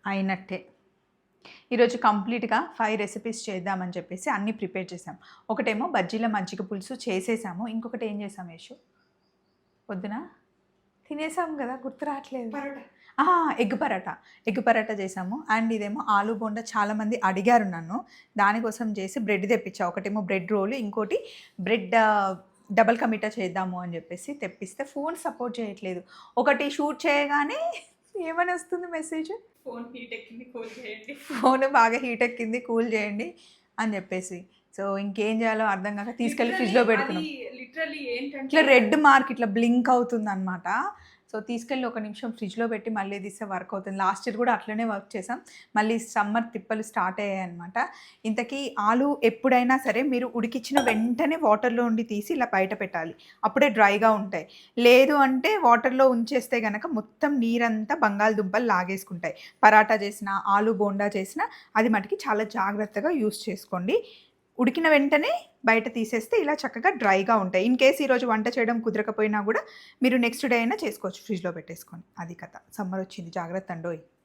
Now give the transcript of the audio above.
అయినట్టే. ఈరోజు కంప్లీట్‌గా 5 రెసిపీస్ చేద్దామని చెప్పేసి అన్నీ ప్రిపేర్ చేసాం. ఒకటేమో బజ్జీల మజ్జిగ పులుసు చేసేసాము. ఇంకొకటి ఏం చేసాం యషు? పొద్దున తినేసాం గదా! గుర్తు రావట్లేదు. పరోటా. ఆ! ఎగ్ పరాటా. ఎగ్ పరాటా చేసాము. అండ్ ఇదేమో ఆలు బోండా చాలామంది అడిగారు నన్ను. దానికోసం చేసి బ్రెడ్ తెప్పించా. ఒకటేమో బ్రెడ్ రోల్, ఇంకోటి బ్రెడ్ డబుల్ కా మీఠా చేద్దాము అని చెప్పేసి తెప్పిస్తే ఫోన్ సపోర్ట్ చేయట్లేదు. ఒకటి షూట్ చేయగానే ఏమని వస్తుంది మెసేజ్? ఫోన్ హీట్ ఎక్కింది, కూల్ చేయండి. ఫోను బాగా హీట్ ఎక్కింది, కూల్ చేయండి అని చెప్పేసి. సో, ఇంకేం చేయాలో అర్థం కాక తీసుకెళ్ళి ఫ్రిడ్జ్‌లో పెడుతున్నాం. లిటరల్లీ ఏంటంటే ఇట్లా రెడ్ మార్క్ ఇట్లా బ్లింక్ అవుతుందనమాట. సో, తీసుకెళ్ళి ఒక నిమిషం ఫ్రిడ్జ్‌లో పెట్టి మళ్ళీ తీస్తే వర్క్ అవుతుంది. లాస్ట్ ఇయర్ కూడా అట్లనే వర్క్ చేసాం. మళ్ళీ సమ్మర్ తిప్పలు స్టార్ట్ అయ్యాయన్నమాట. ఇంతకీ ఆలు ఎప్పుడైనా సరే మీరు ఉడికించిన వెంటనే వాటర్‌లో ఉండి తీసి ఇలా బయట పెట్టాలి. అప్పుడే డ్రైగా ఉంటాయి. లేదు అంటే వాటర్‌లో ఉంచేస్తే గనక మొత్తం నీరంతా బంగాళదుంపలు లాగేసుకుంటాయి. పరాటా చేసినా, ఆలు బోండా చేసినా అది మటికి చాలా జాగ్రత్తగా యూజ్ చేసుకోండి. ఉడికిన వెంటనే బయట తీసేస్తే ఇలా చక్కగా డ్రైగా ఉంటాయి. ఇన్ కేస్ ఈరోజు వంట చేయడం కుదరకపోయినా గూడా మీరు నెక్స్ట్ డే అయినా చేసుకోవచ్చు ఫ్రిడ్జ్‌లో పెట్టేసుకొని. అది కథ. సమ్మర్ వచ్చింది జాగ్రత్త అండోయ్!